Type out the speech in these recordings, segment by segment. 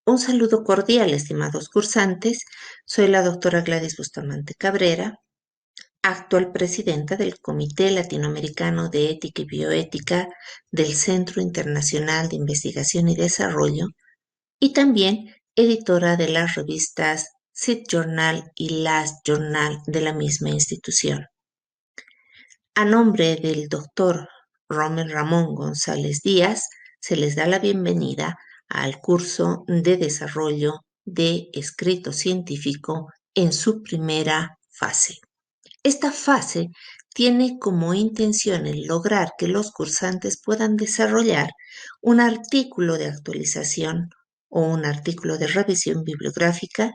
Un saludo cordial, estimados cursantes. Soy la doctora Gladys Bustamante Cabrera, actual presidenta del Comité Latinoamericano de Ética y Bioética del Centro Internacional de Investigación y Desarrollo y también editora de las revistas SIT Journal y Last Journal de la misma institución. A nombre del doctor Rommel Ramón González Díaz, se les da la bienvenida al curso de desarrollo de escrito científico en su primera fase. Esta fase tiene como intención el lograr que los cursantes puedan desarrollar un artículo de actualización o un artículo de revisión bibliográfica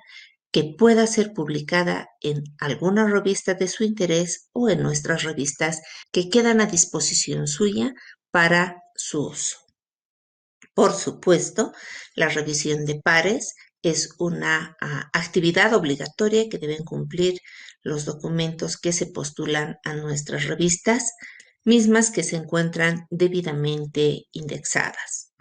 que pueda ser publicada en alguna revista de su interés o en nuestras revistas que quedan a disposición suya para su uso. Por supuesto, la revisión de pares es una actividad obligatoria que deben cumplir los documentos que se postulan a nuestras revistas, mismas que se encuentran debidamente indexadas.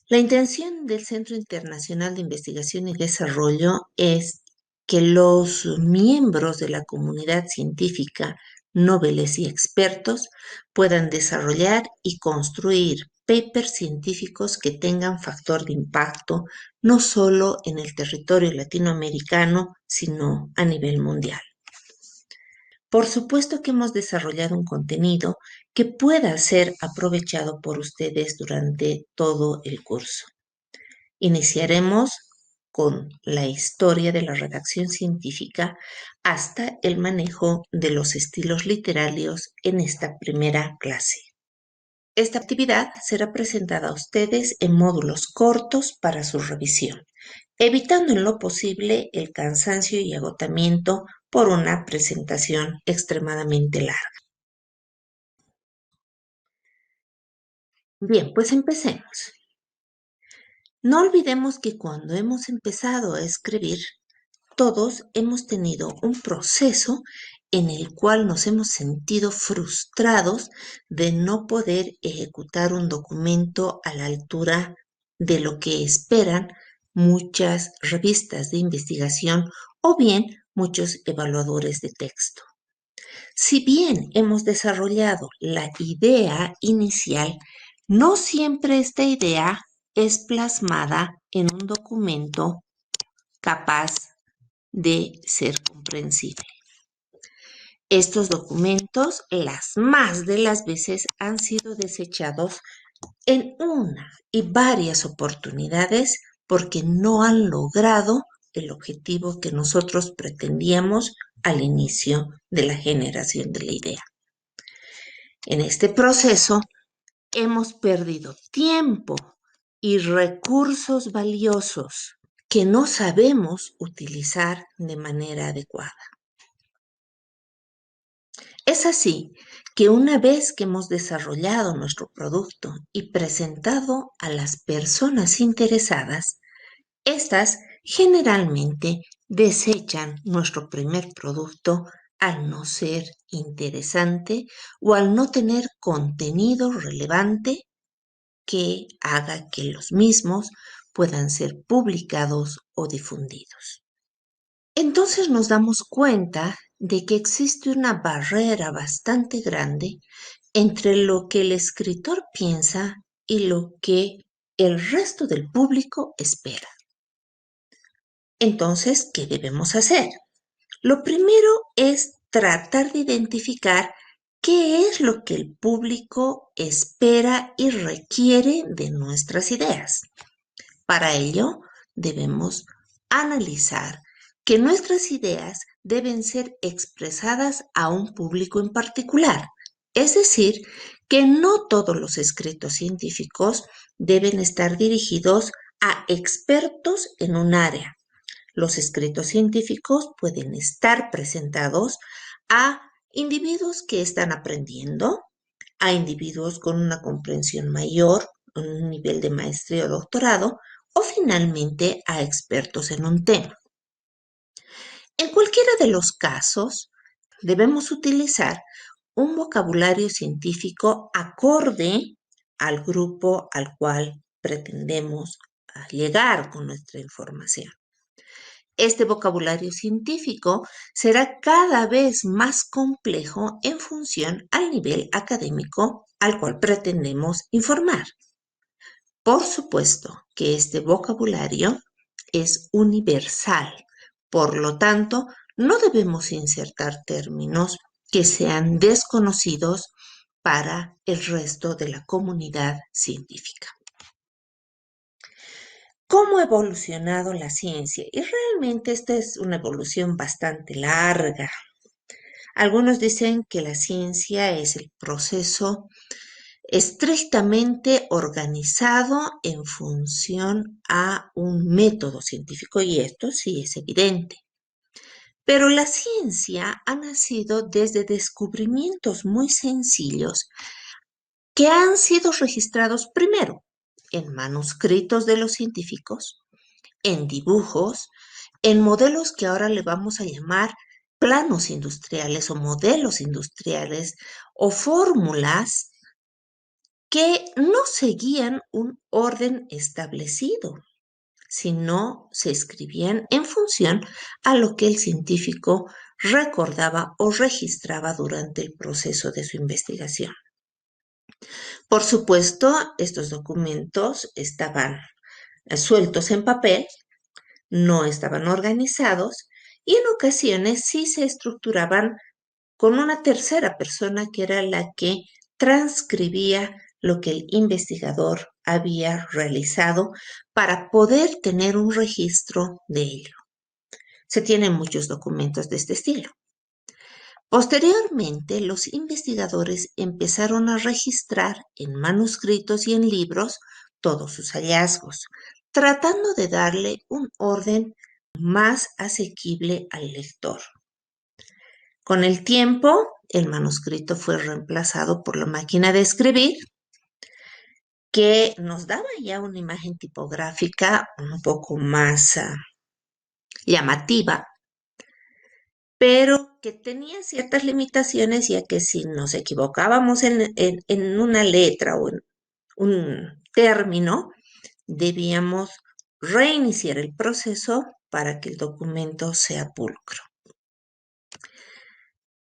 La intención del Centro Internacional de Investigación y Desarrollo es que los miembros de la comunidad científica, nobles y expertos puedan desarrollar y construir papers científicos que tengan factor de impacto no solo en el territorio latinoamericano, sino a nivel mundial. Por supuesto que hemos desarrollado un contenido que pueda ser aprovechado por ustedes durante todo el curso. Iniciaremos con la historia de la redacción científica hasta el manejo de los estilos literarios en esta primera clase. Esta actividad será presentada a ustedes en módulos cortos para su revisión, evitando en lo posible el cansancio y agotamiento por una presentación extremadamente larga. Bien, pues empecemos. No olvidemos que cuando hemos empezado a escribir, todos hemos tenido un proceso en el cual nos hemos sentido frustrados de no poder ejecutar un documento a la altura de lo que esperan muchas revistas de investigación o bien muchos evaluadores de texto. Si bien hemos desarrollado la idea inicial, no siempre esta idea es plasmada en un documento capaz de ser comprensible. Estos documentos, las más de las veces, han sido desechados en una y varias oportunidades porque no han logrado el objetivo que nosotros pretendíamos al inicio de la generación de la idea. En este proceso hemos perdido tiempo y recursos valiosos que no sabemos utilizar de manera adecuada. Es así que una vez que hemos desarrollado nuestro producto y presentado a las personas interesadas, estas generalmente desechan nuestro primer producto al no ser interesante o al no tener contenido relevante que haga que los mismos puedan ser publicados o difundidos. Entonces nos damos cuenta de que existe una barrera bastante grande entre lo que el escritor piensa y lo que el resto del público espera. Entonces, ¿qué debemos hacer? Lo primero es tratar de identificar qué es lo que el público espera y requiere de nuestras ideas. Para ello, debemos analizar que nuestras ideas deben ser expresadas a un público en particular. Es decir, que no todos los escritos científicos deben estar dirigidos a expertos en un área. Los escritos científicos pueden estar presentados a individuos que están aprendiendo, a individuos con una comprensión mayor, un nivel de maestría o doctorado, o finalmente a expertos en un tema. En cualquiera de los casos, debemos utilizar un vocabulario científico acorde al grupo al cual pretendemos llegar con nuestra información. Este vocabulario científico será cada vez más complejo en función al nivel académico al cual pretendemos informar. Por supuesto que este vocabulario es universal, por lo tanto, no debemos insertar términos que sean desconocidos para el resto de la comunidad científica. ¿Cómo ha evolucionado la ciencia? Y realmente esta es una evolución bastante larga. Algunos dicen que la ciencia es el proceso estrictamente organizado en función a un método científico, y esto sí es evidente. Pero la ciencia ha nacido desde descubrimientos muy sencillos que han sido registrados primero en manuscritos de los científicos, en dibujos, en modelos que ahora le vamos a llamar planos industriales o modelos industriales o fórmulas que no seguían un orden establecido, sino se escribían en función a lo que el científico recordaba o registraba durante el proceso de su investigación. Por supuesto, estos documentos estaban sueltos en papel, no estaban organizados y en ocasiones sí se estructuraban con una tercera persona que era la que transcribía lo que el investigador había realizado para poder tener un registro de ello. Se tienen muchos documentos de este estilo. Posteriormente, los investigadores empezaron a registrar en manuscritos y en libros todos sus hallazgos, tratando de darle un orden más asequible al lector. Con el tiempo, el manuscrito fue reemplazado por la máquina de escribir, que nos daba ya una imagen tipográfica un poco más llamativa, pero que tenía ciertas limitaciones, ya que si nos equivocábamos en una letra o en un término, debíamos reiniciar el proceso para que el documento sea pulcro.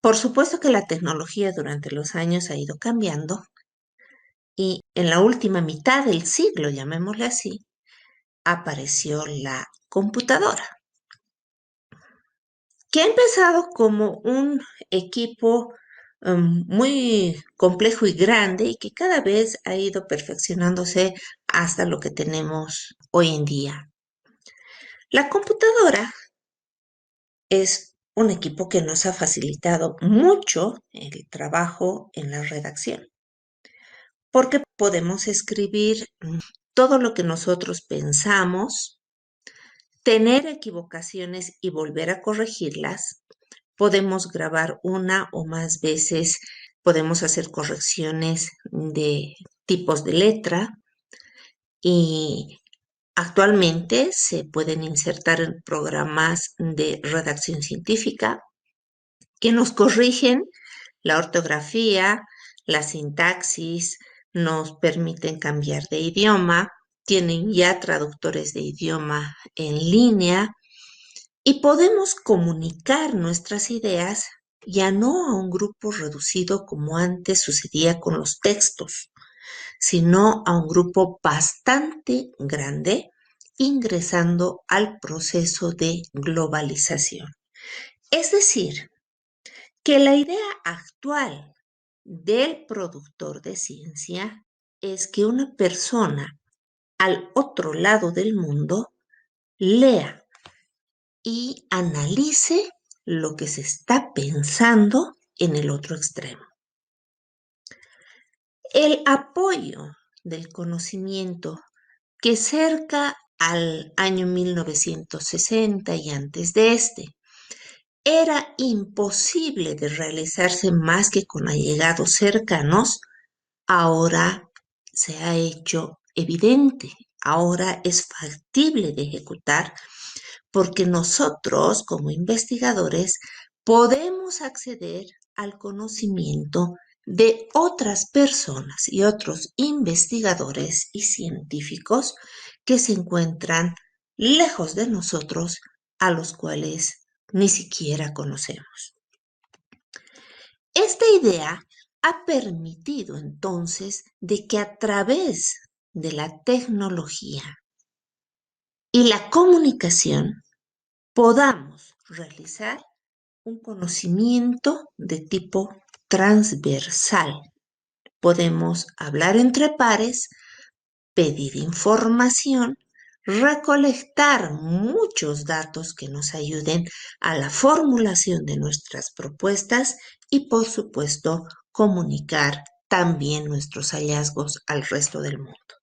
Por supuesto que la tecnología durante los años ha ido cambiando y en la última mitad del siglo, llamémosle así, apareció la computadora, que ha empezado como un equipo muy complejo y grande y que cada vez ha ido perfeccionándose hasta lo que tenemos hoy en día. La computadora es un equipo que nos ha facilitado mucho el trabajo en la redacción, porque podemos escribir todo lo que nosotros pensamos, tener equivocaciones y volver a corregirlas. Podemos grabar una o más veces, podemos hacer correcciones de tipos de letra y actualmente se pueden insertar en programas de redacción científica que nos corrigen la ortografía, la sintaxis, nos permiten cambiar de idioma, tienen ya traductores de idioma en línea y podemos comunicar nuestras ideas ya no a un grupo reducido como antes sucedía con los textos, sino a un grupo bastante grande, ingresando al proceso de globalización. Es decir, que la idea actual del productor de ciencia es que una persona al otro lado del mundo lea y analice lo que se está pensando en el otro extremo. El apoyo del conocimiento que cerca al año 1960 y antes de este era imposible de realizarse más que con allegados cercanos, ahora se ha hecho evidente, ahora es factible de ejecutar, porque nosotros como investigadores podemos acceder al conocimiento de otras personas y otros investigadores y científicos que se encuentran lejos de nosotros, a los cuales ni siquiera conocemos. Esta idea ha permitido entonces de que a través de la tecnología y la comunicación podamos realizar un conocimiento de tipo transversal. Podemos hablar entre pares, pedir información, recolectar muchos datos que nos ayuden a la formulación de nuestras propuestas y, por supuesto, comunicar también nuestros hallazgos al resto del mundo.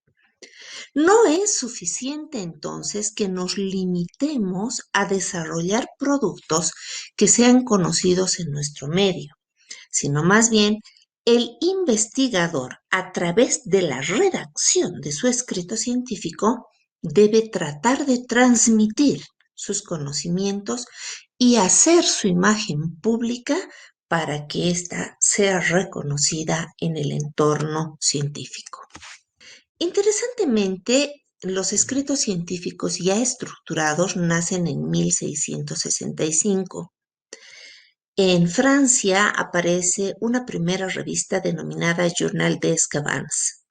No es suficiente entonces que nos limitemos a desarrollar productos que sean conocidos en nuestro medio, sino más bien el investigador, a través de la redacción de su escrito científico, debe tratar de transmitir sus conocimientos y hacer su imagen pública para que ésta sea reconocida en el entorno científico. Interesantemente, los escritos científicos ya estructurados nacen en 1665. En Francia aparece una primera revista denominada Journal des Savants.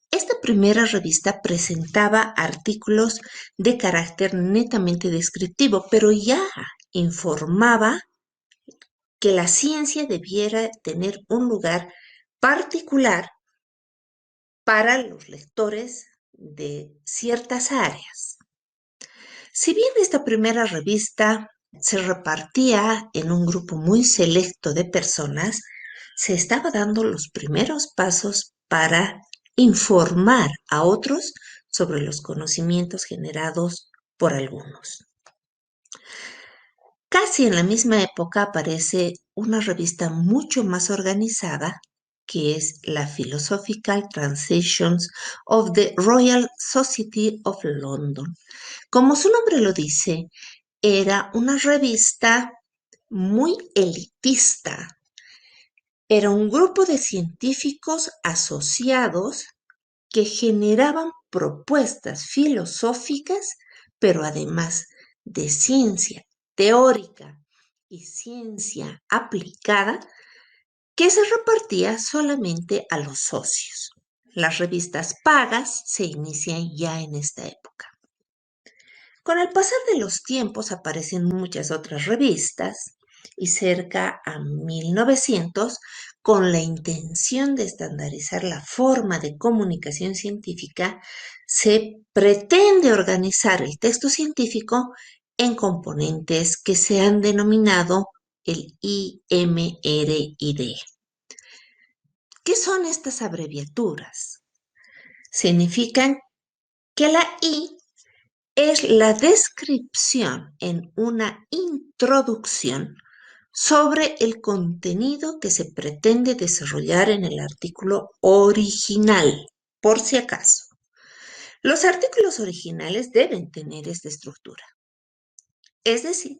Esta primera revista presentaba artículos de carácter netamente descriptivo, pero ya informaba que la ciencia debiera tener un lugar particular para los lectores de ciertas áreas. Si bien esta primera revista se repartía en un grupo muy selecto de personas, se estaba dando los primeros pasos para informar a otros sobre los conocimientos generados por algunos. Casi en la misma época aparece una revista mucho más organizada, que es la Philosophical Transactions of the Royal Society of London. Como su nombre lo dice, era una revista muy elitista. Era un grupo de científicos asociados que generaban propuestas filosóficas, pero además de ciencia teórica y ciencia aplicada, que se repartía solamente a los socios. Las revistas pagas se inician ya en esta época. Con el pasar de los tiempos aparecen muchas otras revistas y cerca a 1900, con la intención de estandarizar la forma de comunicación científica, se pretende organizar el texto científico en componentes que se han denominado el IMRID. ¿Qué son estas abreviaturas? Significan que la I es la descripción en una introducción sobre el contenido que se pretende desarrollar en el artículo original, por si acaso. Los artículos originales deben tener esta estructura. Es decir,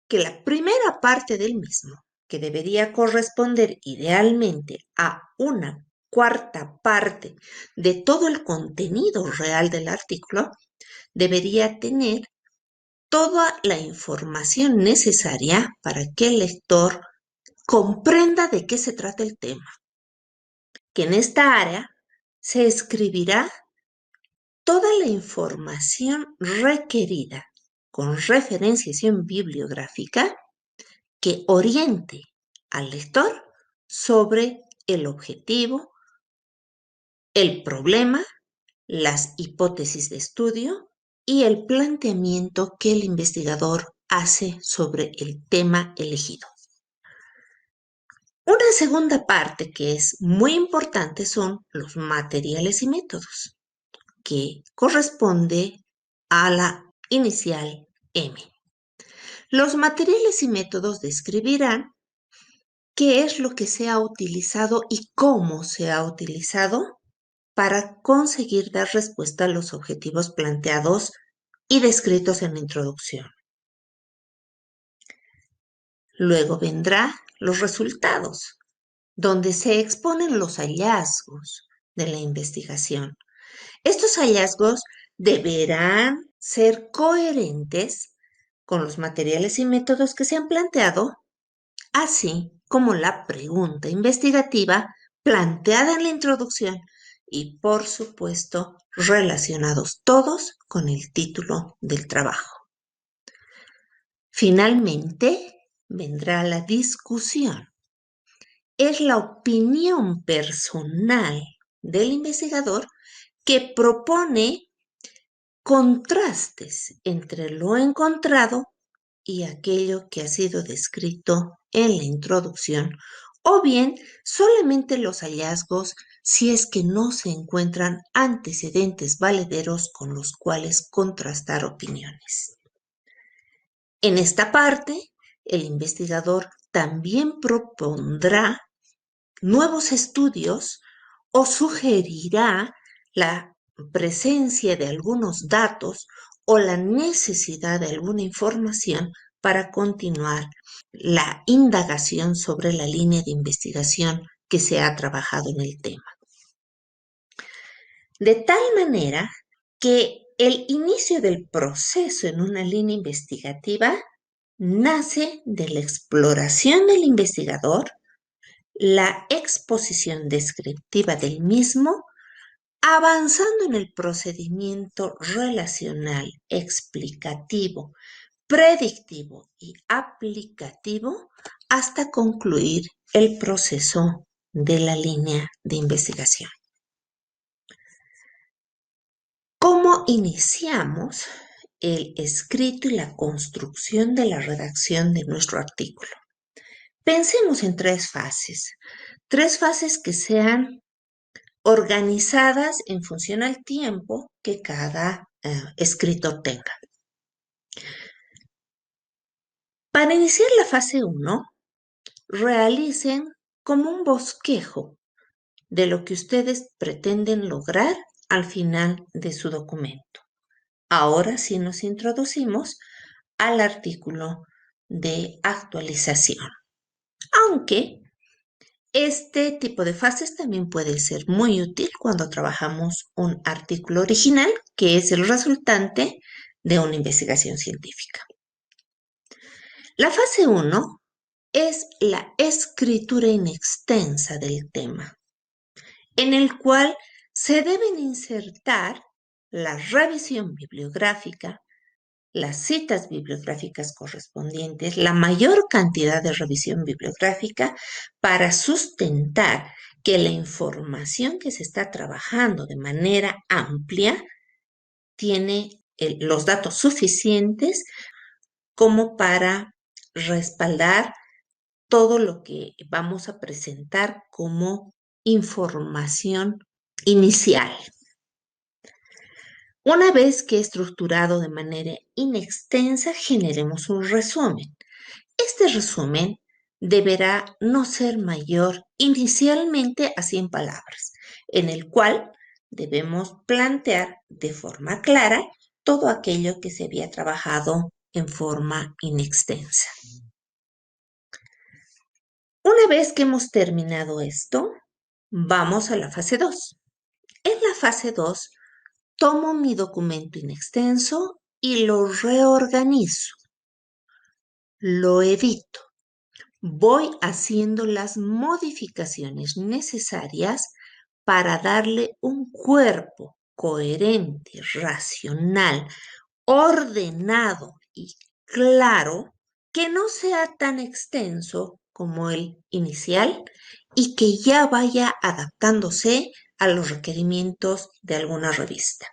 que la primera parte del mismo, que debería corresponder idealmente a una cuarta parte de todo el contenido real del artículo, debería tener toda la información necesaria para que el lector comprenda de qué se trata el tema. Que en esta área se escribirá toda la información requerida con referenciación bibliográfica que oriente al lector sobre el objetivo, el problema, las hipótesis de estudio y el planteamiento que el investigador hace sobre el tema elegido. Una segunda parte que es muy importante son los materiales y métodos, que corresponde a la inicial M. Los materiales y métodos describirán qué es lo que se ha utilizado y cómo se ha utilizado para conseguir dar respuesta a los objetivos planteados y descritos en la introducción. Luego vendrá los resultados, donde se exponen los hallazgos de la investigación, Estos hallazgos deberán ser coherentes con los materiales y métodos que se han planteado, así como la pregunta investigativa planteada en la introducción y, por supuesto, relacionados todos con el título del trabajo. Finalmente, vendrá la discusión. Es la opinión personal del investigador que propone contrastes entre lo encontrado y aquello que ha sido descrito en la introducción, o bien solamente los hallazgos si es que no se encuentran antecedentes valederos con los cuales contrastar opiniones. En esta parte, el investigador también propondrá nuevos estudios o sugerirá la presencia de algunos datos o la necesidad de alguna información para continuar la indagación sobre la línea de investigación que se ha trabajado en el tema. De tal manera que el inicio del proceso en una línea investigativa nace de la exploración del investigador, la exposición descriptiva del mismo, avanzando en el procedimiento relacional, explicativo, predictivo y aplicativo hasta concluir el proceso de la línea de investigación. ¿Cómo iniciamos el escrito y la construcción de la redacción de nuestro artículo? Pensemos en tres fases que sean organizadas en función al tiempo que cada escritor tenga. Para iniciar la fase 1, realicen como un bosquejo de lo que ustedes pretenden lograr al final de su documento. Ahora sí nos introducimos al artículo de actualización, aunque este tipo de fases también puede ser muy útil cuando trabajamos un artículo original, que es el resultante de una investigación científica. La fase 1 es la escritura in extensa del tema, en el cual se deben insertar la revisión bibliográfica, las citas bibliográficas correspondientes, la mayor cantidad de revisión bibliográfica para sustentar que la información que se está trabajando de manera amplia tiene los datos suficientes como para respaldar todo lo que vamos a presentar como información inicial. Una vez que estructurado de manera inextensa, generemos un resumen. Este resumen deberá no ser mayor inicialmente a 100 palabras, en el cual debemos plantear de forma clara todo aquello que se había trabajado en forma inextensa. Una vez que hemos terminado esto, vamos a la fase 2. En la fase 2, tomo mi documento inextenso y lo reorganizo, lo edito. Voy haciendo las modificaciones necesarias para darle un cuerpo coherente, racional, ordenado y claro, que no sea tan extenso como el inicial y que ya vaya adaptándose a los requerimientos de alguna revista.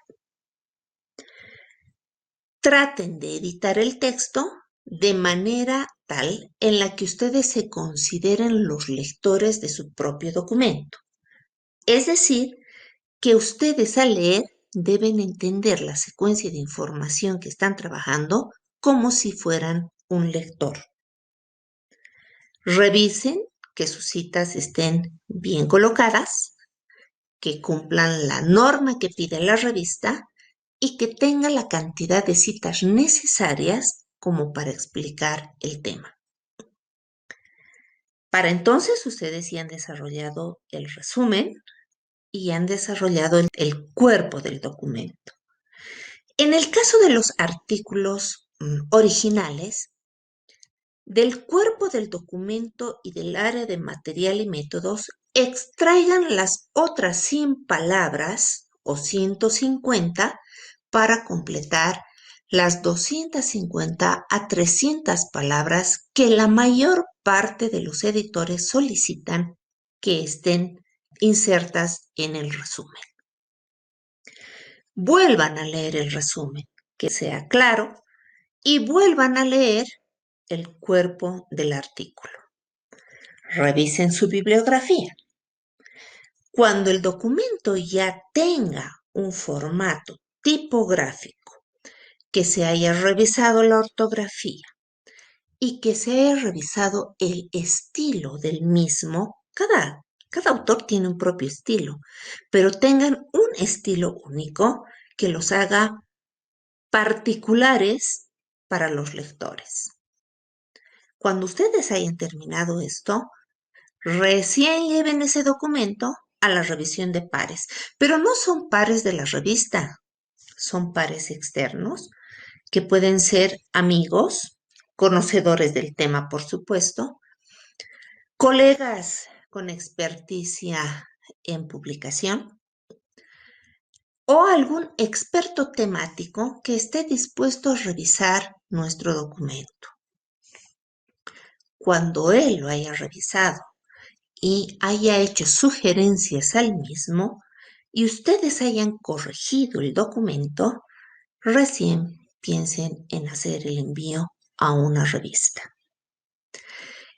Traten de editar el texto de manera tal en la que ustedes se consideren los lectores de su propio documento. Es decir, que ustedes al leer deben entender la secuencia de información que están trabajando como si fueran un lector. Revisen que sus citas estén bien colocadas, que cumplan la norma que pide la revista y que tenga la cantidad de citas necesarias como para explicar el tema. Para entonces ustedes ya han desarrollado el resumen, y han desarrollado el cuerpo del documento. En el caso de los artículos originales, del cuerpo del documento y del área de material y métodos, extraigan las otras 100 palabras o 150 para completar las 250 a 300 palabras que la mayor parte de los editores solicitan que estén insertas en el resumen. Vuelvan a leer el resumen, que sea claro, y vuelvan a leer el cuerpo del artículo. Revisen su bibliografía. Cuando el documento ya tenga un formato tipográfico, que se haya revisado la ortografía y que se haya revisado el estilo del mismo, cada autor tiene un propio estilo, pero tengan un estilo único que los haga particulares para los lectores. Cuando ustedes hayan terminado esto, recién lleven ese documento a la revisión de pares, pero no son pares de la revista, son pares externos que pueden ser amigos, conocedores del tema, por supuesto, colegas con experticia en publicación o algún experto temático que esté dispuesto a revisar nuestro documento. Cuando él lo haya revisado y haya hecho sugerencias al mismo y ustedes hayan corregido el documento, recién piensen en hacer el envío a una revista.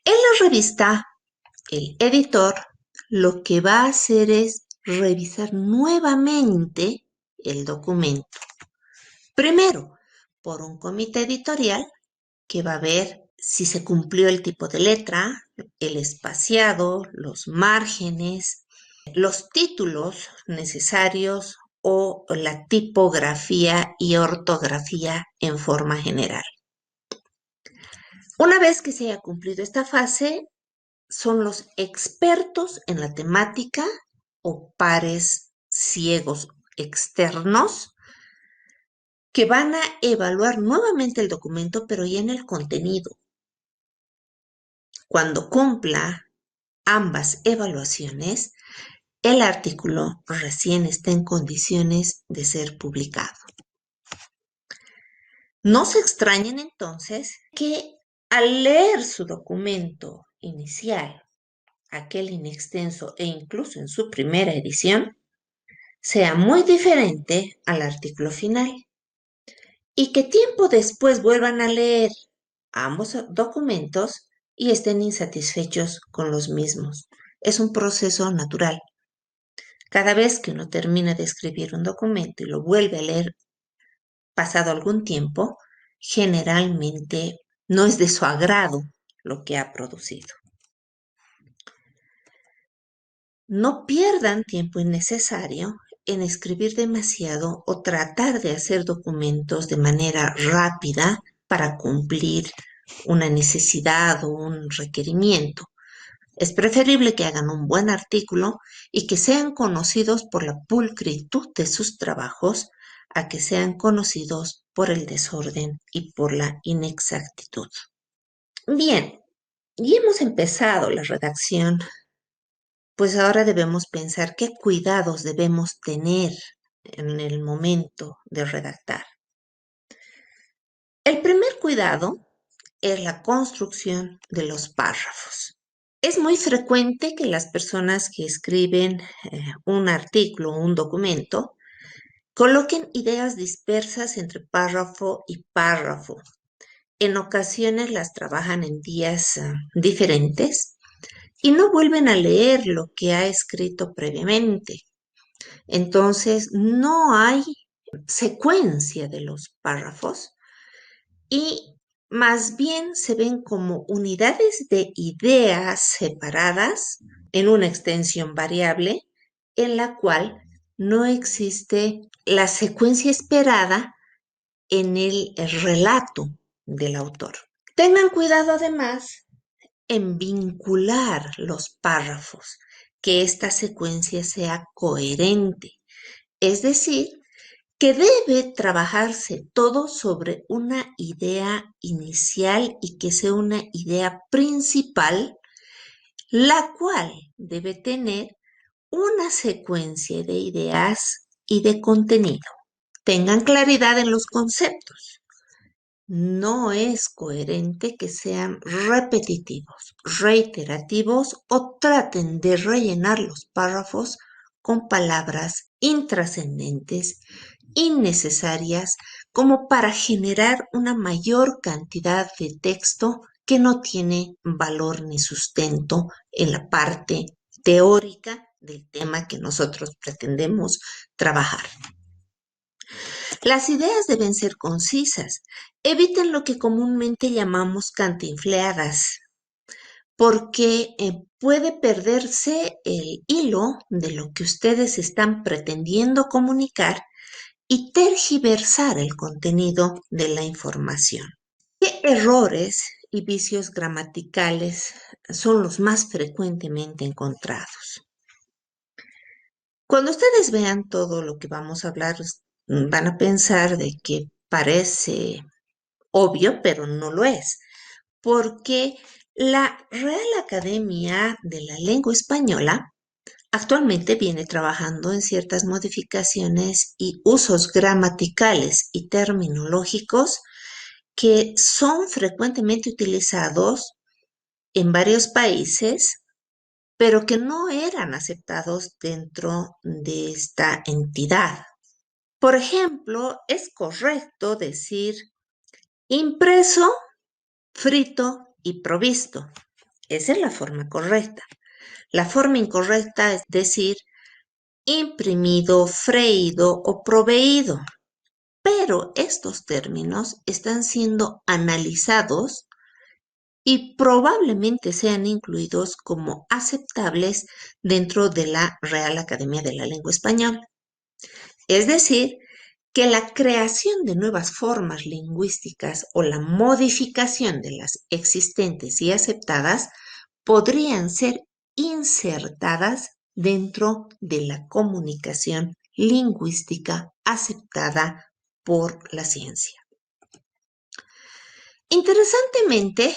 En la revista, el editor lo que va a hacer es revisar nuevamente el documento. Primero, por un comité editorial que va a ver si se cumplió el tipo de letra, el espaciado, los márgenes, los títulos necesarios o la tipografía y ortografía en forma general. Una vez que se haya cumplido esta fase, son los expertos en la temática o pares ciegos externos que van a evaluar nuevamente el documento, pero ya en el contenido. Cuando cumpla ambas evaluaciones, el artículo recién está en condiciones de ser publicado. No se extrañen entonces que al leer su documento inicial, aquel inextenso e incluso en su primera edición, sea muy diferente al artículo final y que tiempo después vuelvan a leer ambos documentos y estén insatisfechos con los mismos. Es un proceso natural. Cada vez que uno termina de escribir un documento y lo vuelve a leer pasado algún tiempo, generalmente no es de su agrado lo que ha producido. No pierdan tiempo innecesario en escribir demasiado o tratar de hacer documentos de manera rápida para cumplir una necesidad o un requerimiento. Es preferible que hagan un buen artículo y que sean conocidos por la pulcritud de sus trabajos a que sean conocidos por el desorden y por la inexactitud. Bien, y hemos empezado la redacción, pues ahora debemos pensar qué cuidados debemos tener en el momento de redactar. El primer cuidado es la construcción de los párrafos. Es muy frecuente que las personas que escriben un artículo o un documento coloquen ideas dispersas entre párrafo y párrafo. En ocasiones las trabajan en días diferentes y no vuelven a leer lo que ha escrito previamente. Entonces, no hay secuencia de los párrafos y más bien se ven como unidades de ideas separadas en una extensión variable en la cual no existe la secuencia esperada en el relato del autor. Tengan cuidado además en vincular los párrafos, que esta secuencia sea coherente, es decir, que debe trabajarse todo sobre una idea inicial y que sea una idea principal, la cual debe tener una secuencia de ideas y de contenido. Tengan claridad en los conceptos. No es coherente que sean repetitivos, reiterativos o traten de rellenar los párrafos con palabras intrascendentes, innecesarias, como para generar una mayor cantidad de texto que no tiene valor ni sustento en la parte teórica del tema que nosotros pretendemos trabajar. Las ideas deben ser concisas. Eviten lo que comúnmente llamamos cantinfleadas, porque puede perderse el hilo de lo que ustedes están pretendiendo comunicar y tergiversar el contenido de la información. ¿Qué errores y vicios gramaticales son los más frecuentemente encontrados? Cuando ustedes vean todo lo que vamos a hablar, van a pensar de que parece obvio, pero no lo es, porque la Real Academia de la Lengua Española actualmente viene trabajando en ciertas modificaciones y usos gramaticales y terminológicos que son frecuentemente utilizados en varios países, pero que no eran aceptados dentro de esta entidad. Por ejemplo, es correcto decir impreso, frito y provisto. Esa es la forma correcta. La forma incorrecta es decir imprimido, freído o proveído. Pero estos términos están siendo analizados y probablemente sean incluidos como aceptables dentro de la Real Academia de la Lengua Española. Es decir, que la creación de nuevas formas lingüísticas o la modificación de las existentes y aceptadas podrían ser insertadas dentro de la comunicación lingüística aceptada por la ciencia. Interesantemente,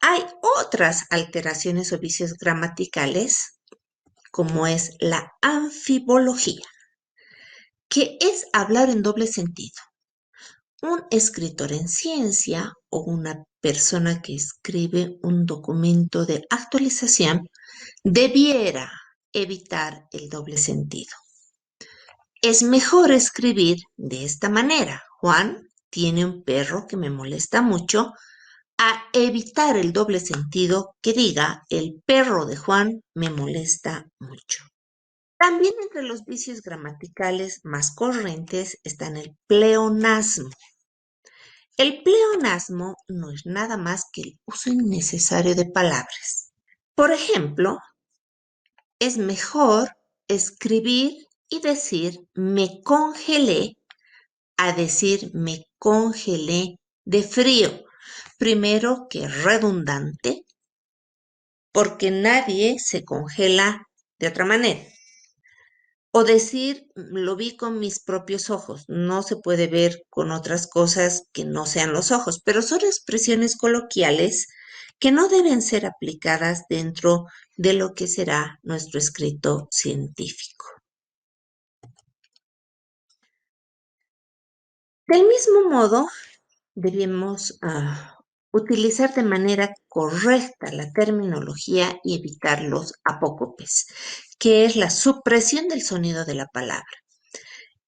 hay otras alteraciones o vicios gramaticales, como es la anfibología, que es hablar en doble sentido. Un escritor en ciencia o una persona que escribe un documento de actualización debiera evitar el doble sentido. Es mejor escribir de esta manera. Juan tiene un perro que me molesta mucho, a evitar el doble sentido que diga el perro de Juan me molesta mucho. También entre los vicios gramaticales más corrientes están el pleonasmo. El pleonasmo no es nada más que el uso innecesario de palabras. Por ejemplo, es mejor escribir y decir me congelé a decir me congelé de frío. Primero, que es redundante, porque nadie se congela de otra manera. O decir, lo vi con mis propios ojos. No se puede ver con otras cosas que no sean los ojos, pero son expresiones coloquiales que no deben ser aplicadas dentro de lo que será nuestro escrito científico. Del mismo modo, debemos utilizar de manera correcta la terminología y evitar los apócopes, que es la supresión del sonido de la palabra.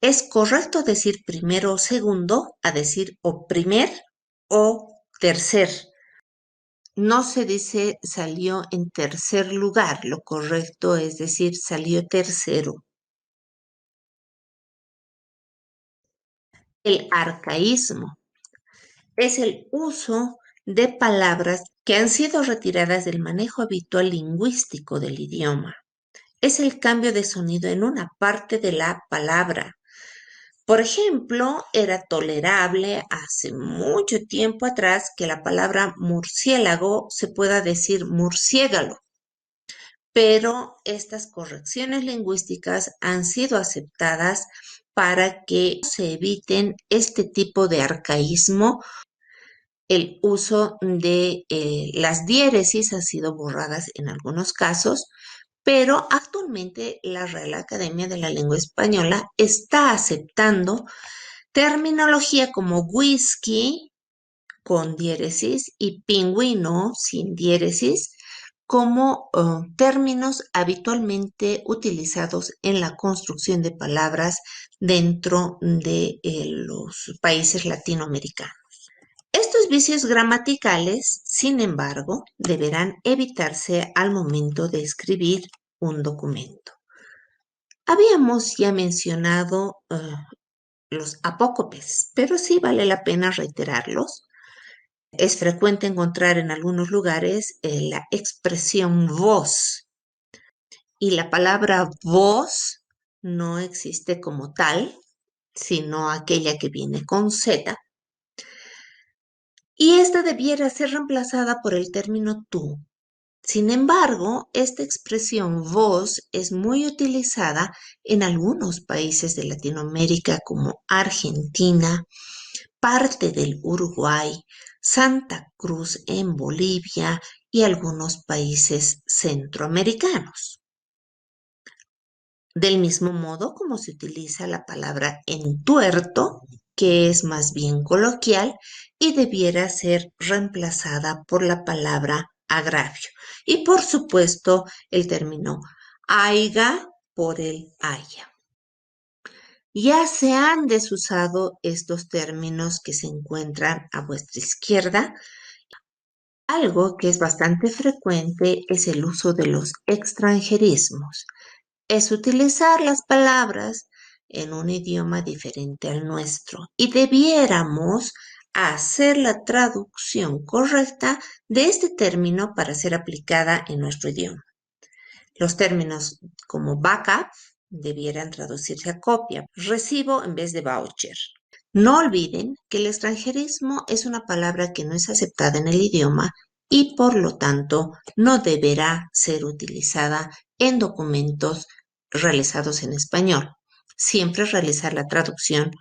Es correcto decir primero o segundo a decir o primer o tercer. No se dice salió en tercer lugar, lo correcto es decir salió tercero. El arcaísmo es el uso de palabras que han sido retiradas del manejo habitual lingüístico del idioma. Es el cambio de sonido en una parte de la palabra. Por ejemplo, era tolerable hace mucho tiempo atrás que la palabra murciélago se pueda decir murciégalo, pero estas correcciones lingüísticas han sido aceptadas para que se eviten este tipo de arcaísmo. El uso de las diéresis ha sido borradas en algunos casos, pero actualmente la Real Academia de la Lengua Española está aceptando terminología como whisky con diéresis y pingüino sin diéresis como términos habitualmente utilizados en la construcción de palabras dentro de los países latinoamericanos. Estos vicios gramaticales, sin embargo, deberán evitarse al momento de escribir un documento. Habíamos ya mencionado los apócopes, pero sí vale la pena reiterarlos. Es frecuente encontrar en algunos lugares la expresión voz, y la palabra voz no existe como tal, sino aquella que viene con Z, y esta debiera ser reemplazada por el término tú. Sin embargo, esta expresión voz es muy utilizada en algunos países de Latinoamérica como Argentina, parte del Uruguay, Santa Cruz en Bolivia y algunos países centroamericanos. Del mismo modo como se utiliza la palabra entuerto, que es más bien coloquial y debiera ser reemplazada por la palabra agravio. Y por supuesto el término aiga por el haya. Ya se han desusado estos términos que se encuentran a vuestra izquierda. Algo que es bastante frecuente es el uso de los extranjerismos. Es utilizar las palabras en un idioma diferente al nuestro y debiéramos hacer la traducción correcta de este término para ser aplicada en nuestro idioma. Los términos como backup debieran traducirse a copia, recibo en vez de voucher. No olviden que el extranjerismo es una palabra que no es aceptada en el idioma y por lo tanto no deberá ser utilizada en documentos realizados en español. Siempre realizar la traducción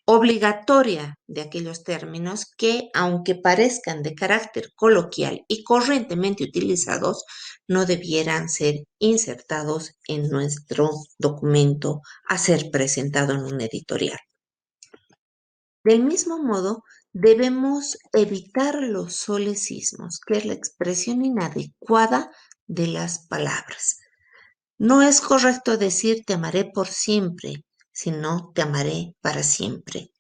obligatoria de aquellos términos que, aunque parezcan de carácter coloquial y corrientemente utilizados, no debieran ser insertados en nuestro documento a ser presentado en un editorial. Del mismo modo, debemos evitar los solecismos, que es la expresión inadecuada de las palabras. No es correcto decir te amaré por siempre, sino te amaré para siempre.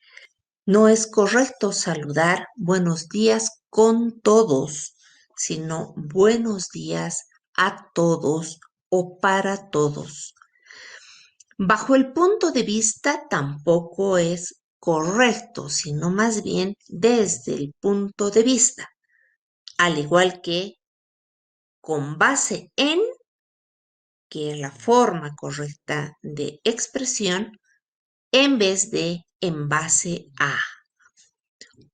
No es correcto saludar buenos días con todos, sino buenos días a todos o para todos. Bajo el punto de vista tampoco es correcto, sino más bien desde el punto de vista, al igual que con base en, que es la forma correcta de expresión, en vez de en base a,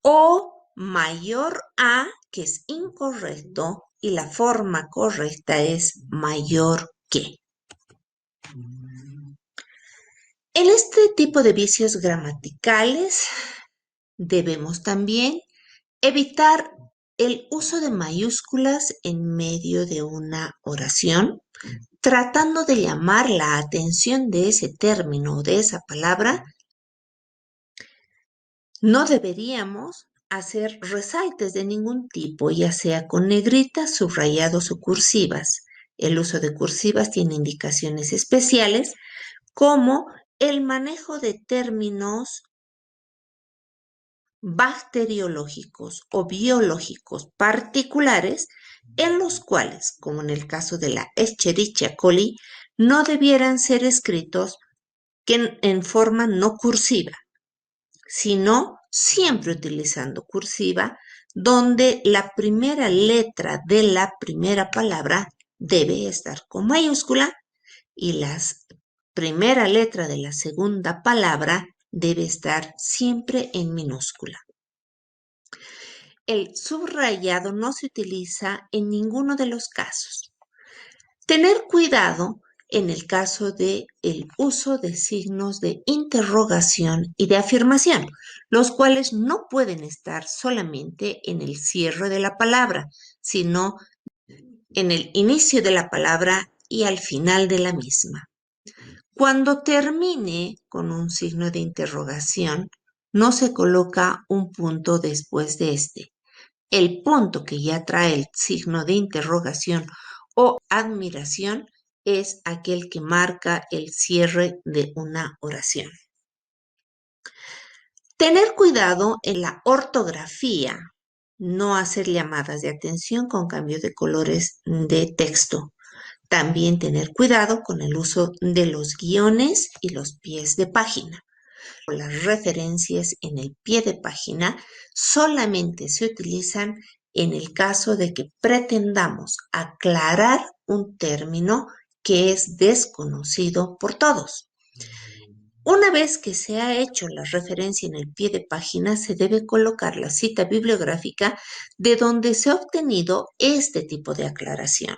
o mayor a, que es incorrecto, y la forma correcta es mayor que. En este tipo de vicios gramaticales debemos también evitar el uso de mayúsculas en medio de una oración, tratando de llamar la atención de ese término o de esa palabra. No deberíamos hacer resaltes de ningún tipo, ya sea con negritas, subrayados o cursivas. El uso de cursivas tiene indicaciones especiales, como el manejo de términos bacteriológicos o biológicos particulares en los cuales, como en el caso de la Escherichia coli, no debieran ser escritos en forma no cursiva, sino siempre utilizando cursiva, donde la primera letra de la primera palabra debe estar con mayúscula y la primera letra de la segunda palabra debe estar siempre en minúscula. El subrayado no se utiliza en ninguno de los casos. Tener cuidado en el caso de el uso de signos de interrogación y de afirmación, los cuales no pueden estar solamente en el cierre de la palabra, sino en el inicio de la palabra y al final de la misma. Cuando termine con un signo de interrogación, no se coloca un punto después de este. El punto que ya trae el signo de interrogación o admiración es aquel que marca el cierre de una oración. Tener cuidado en la ortografía, no hacer llamadas de atención con cambio de colores de texto. También tener cuidado con el uso de los guiones y los pies de página. Las referencias en el pie de página solamente se utilizan en el caso de que pretendamos aclarar un término que es desconocido por todos. Una vez que se ha hecho la referencia en el pie de página, se debe colocar la cita bibliográfica de donde se ha obtenido este tipo de aclaración.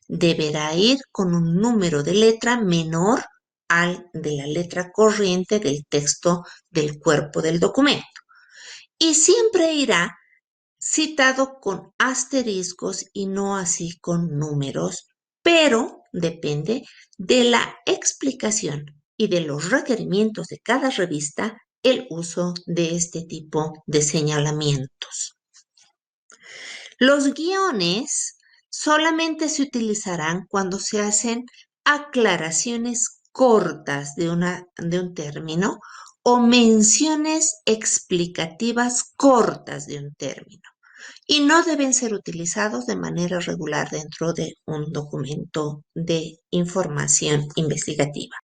Deberá ir con un número de letra menor al de la letra corriente del texto del cuerpo del documento. Y siempre irá citado con asteriscos y no así con números, pero depende de la explicación y de los requerimientos de cada revista el uso de este tipo de señalamientos. Los guiones solamente se utilizarán cuando se hacen aclaraciones cortas de un término o menciones explicativas cortas de un término y no deben ser utilizados de manera regular dentro de un documento de información investigativa.